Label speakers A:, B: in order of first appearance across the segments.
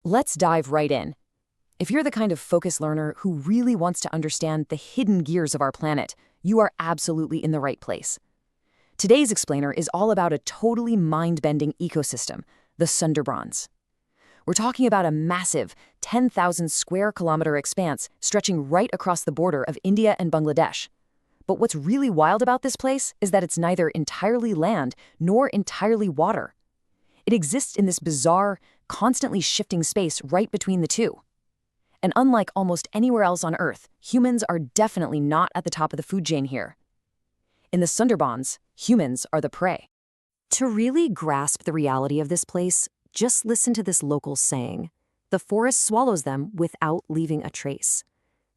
A: Let's dive right in. If you're the kind of focused learner who really wants to understand the hidden gears of our planet, you are absolutely in the right place. Today's explainer is all about a totally mind-bending ecosystem, the Sundarbans. We're talking about a massive 10,000 square kilometer expanse stretching right across the border of India and Bangladesh. But what's really wild about this place is that it's neither entirely land nor entirely water. It exists in this bizarre, constantly shifting space right between the two. And unlike almost anywhere else on Earth, humans are definitely not at the top of the food chain here. In the Sundarbans, humans are the prey. To really grasp the reality of this place, just listen to this local saying: "The forest swallows them without leaving a trace."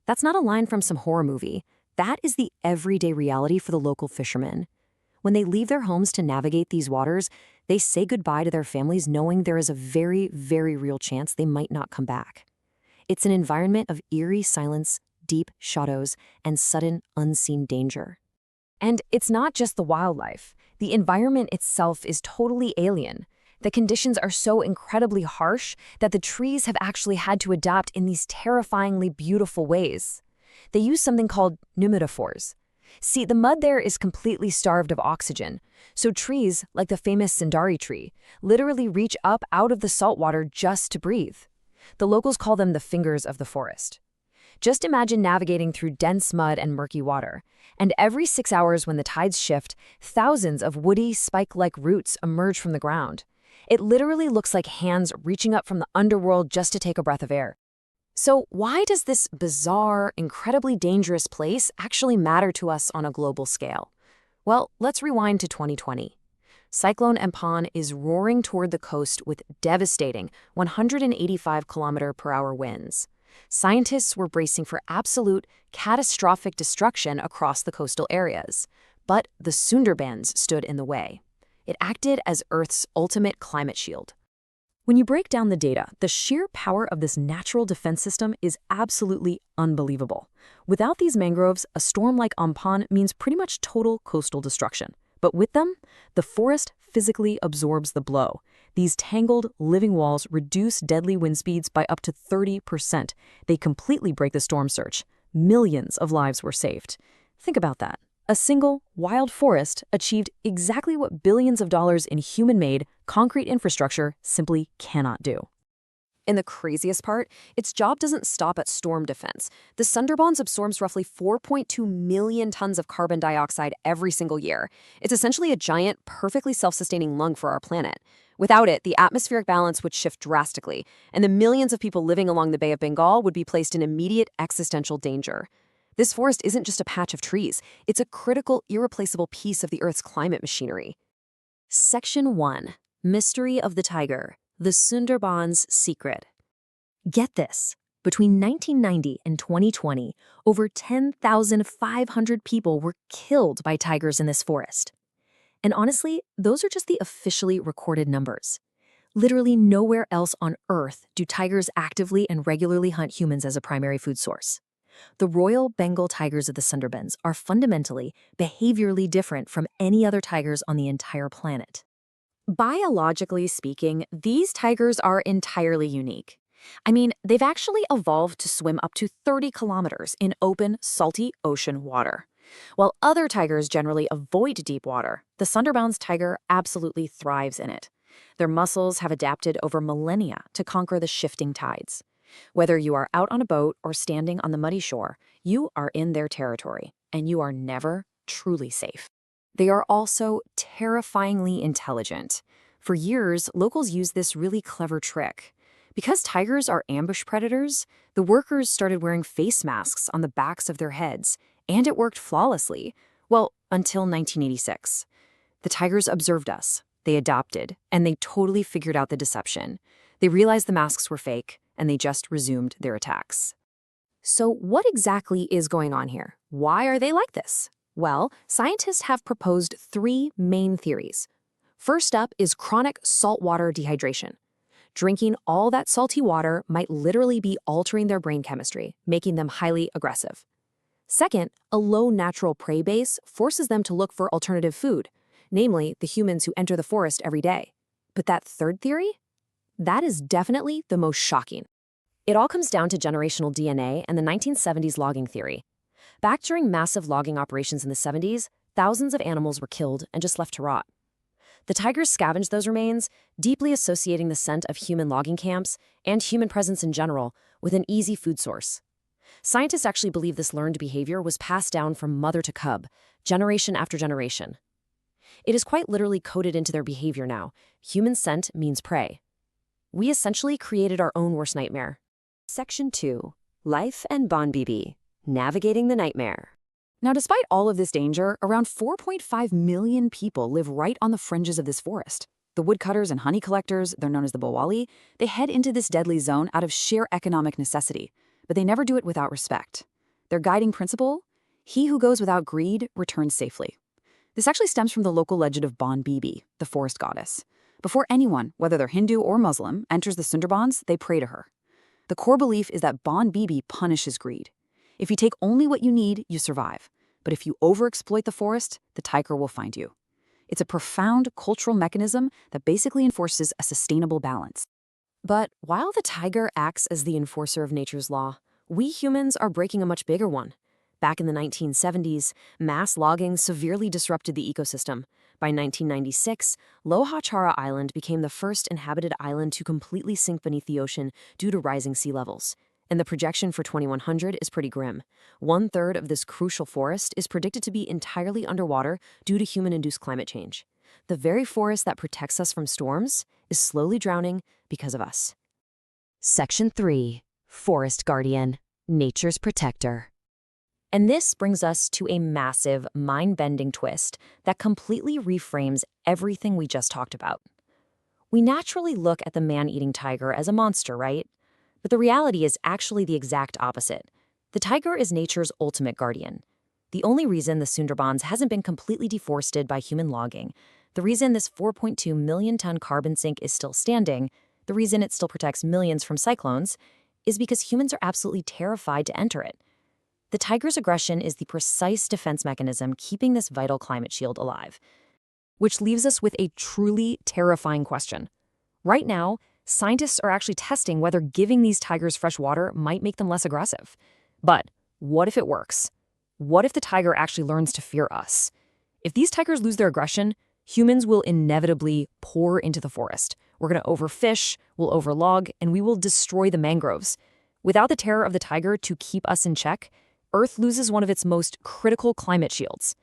A: That's not a line from some horror movie. That is the everyday reality for the local fishermen. When they leave their homes to navigate these waters, they say goodbye to their families knowing there is a very, very real chance they might not come back. It's an environment of eerie silence, deep shadows, and sudden, unseen danger. And it's not just the wildlife. The environment itself is totally alien. The conditions are so incredibly harsh that the trees have actually had to adapt in these terrifyingly beautiful ways. They use something called pneumatophores. See, the mud there is completely starved of oxygen, so trees, like the famous Sindari tree, literally reach up out of the salt water just to breathe. The locals call them the fingers of the forest. Just imagine navigating through dense mud and murky water, and every 6 hours when the tides shift, thousands of woody, spike-like roots emerge from the ground. It literally looks like hands reaching up from the underworld just to take a breath of air. So why does this bizarre, incredibly dangerous place actually matter to us on a global scale? Well, let's rewind to 2020. Cyclone Amphan is roaring toward the coast with devastating 185-kilometer-per-hour winds. Scientists were bracing for absolute, catastrophic destruction across the coastal areas. But the Sundarbans stood in the way. It acted as Earth's ultimate climate shield. When you break down the data, the sheer power of this natural defense system is absolutely unbelievable. Without these mangroves, a storm like Amphan means pretty much total coastal destruction. But with them, the forest physically absorbs the blow. These tangled, living walls reduce deadly wind speeds by up to 30%. They completely break the storm surge. Millions of lives were saved. Think about that. A single, wild forest achieved exactly what billions of dollars in human-made, concrete infrastructure simply cannot do. And the craziest part, its job doesn't stop at storm defense. The Sundarbans absorbs roughly 4.2 million tons of carbon dioxide every single year. It's essentially a giant, perfectly self-sustaining lung for our planet. Without it, the atmospheric balance would shift drastically, and the millions of people living along the Bay of Bengal would be placed in immediate existential danger. This forest isn't just a patch of trees. It's a critical, irreplaceable piece of the Earth's climate machinery. Section 1. Mystery of the Tiger. The Sundarbans' Secret. Get this. Between 1990 and 2020, over 10,500 people were killed by tigers in this forest. And honestly, those are just the officially recorded numbers. Literally nowhere else on Earth do tigers actively and regularly hunt humans as a primary food source. The Royal Bengal tigers of the Sundarbans are fundamentally, behaviorally different from any other tigers on the entire planet. Biologically speaking, these tigers are entirely unique. I mean, they've actually evolved to swim up to 30 kilometers in open, salty ocean water. While other tigers generally avoid deep water, the Sundarbans tiger absolutely thrives in it. Their muscles have adapted over millennia to conquer the shifting tides. Whether you are out on a boat or standing on the muddy shore, you are in their territory, and you are never truly safe. They are also terrifyingly intelligent. For years, locals used this really clever trick. Because tigers are ambush predators, the workers started wearing face masks on the backs of their heads, and it worked flawlessly. Well, until 1986. The tigers observed us, they adopted, and they totally figured out the deception. They realized the masks were fake, and they just resumed their attacks. So what exactly is going on here? Why are they like this? Well, scientists have proposed 3 main theories. First up is chronic saltwater dehydration. Drinking all that salty water might literally be altering their brain chemistry, making them highly aggressive. Second, a low natural prey base forces them to look for alternative food, namely the humans who enter the forest every day. But that third theory? That is definitely the most shocking. It all comes down to generational DNA and the 1970s logging theory. Back during massive logging operations in the 70s, thousands of animals were killed and just left to rot. The tigers scavenged those remains, deeply associating the scent of human logging camps and human presence in general with an easy food source. Scientists actually believe this learned behavior was passed down from mother to cub, generation after generation. It is quite literally coded into their behavior now. Human scent means prey. We essentially created our own worst nightmare. Section 2. Life and Bonbibi. Navigating the Nightmare. Now, despite all of this danger, around 4.5 million people live right on the fringes of this forest. The woodcutters and honey collectors, they're known as the Bawali, they head into this deadly zone out of sheer economic necessity, but they never do it without respect. Their guiding principle? He who goes without greed returns safely. This actually stems from the local legend of Bonbibi, the forest goddess. Before anyone, whether they're Hindu or Muslim, enters the Sundarbans, they pray to her. The core belief is that Bonbibi punishes greed. If you take only what you need, you survive. But if you overexploit the forest, the tiger will find you. It's a profound cultural mechanism that basically enforces a sustainable balance. But while the tiger acts as the enforcer of nature's law, we humans are breaking a much bigger one. Back in the 1970s, mass logging severely disrupted the ecosystem. By 1996, Lohachara Island became the first inhabited island to completely sink beneath the ocean due to rising sea levels. And the projection for 2100 is pretty grim. 1/3 of this crucial forest is predicted to be entirely underwater due to human-induced climate change. The very forest that protects us from storms is slowly drowning because of us. Section 3. Forest Guardian. Nature's Protector. And this brings us to a massive, mind-bending twist that completely reframes everything we just talked about. We naturally look at the man-eating tiger as a monster, right? But the reality is actually the exact opposite. The tiger is nature's ultimate guardian. The only reason the Sundarbans hasn't been completely deforested by human logging, the reason this 4.2 million ton carbon sink is still standing, the reason it still protects millions from cyclones, is because humans are absolutely terrified to enter it. The tiger's aggression is the precise defense mechanism keeping this vital climate shield alive. Which leaves us with a truly terrifying question. Right now, scientists are actually testing whether giving these tigers fresh water might make them less aggressive. But what if it works? What if the tiger actually learns to fear us? If these tigers lose their aggression, humans will inevitably pour into the forest. We're going to overfish, we'll overlog, and we will destroy the mangroves. Without the terror of the tiger to keep us in check, Earth loses one of its most critical climate shields.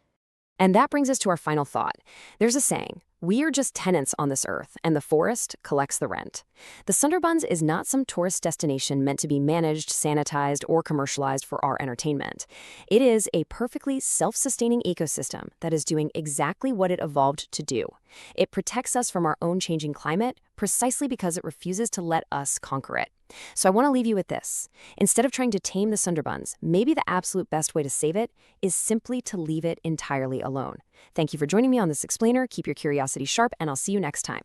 A: And that brings us to our final thought. There's a saying, we are just tenants on this earth, and the forest collects the rent. The Sundarbans is not some tourist destination meant to be managed, sanitized, or commercialized for our entertainment. It is a perfectly self-sustaining ecosystem that is doing exactly what it evolved to do. It protects us from our own changing climate precisely because it refuses to let us conquer it. So I want to leave you with this. Instead of trying to tame the Sundarbans, maybe the absolute best way to save it is simply to leave it entirely alone. Thank you for joining me on this explainer. Keep your curiosity sharp, and I'll see you next time.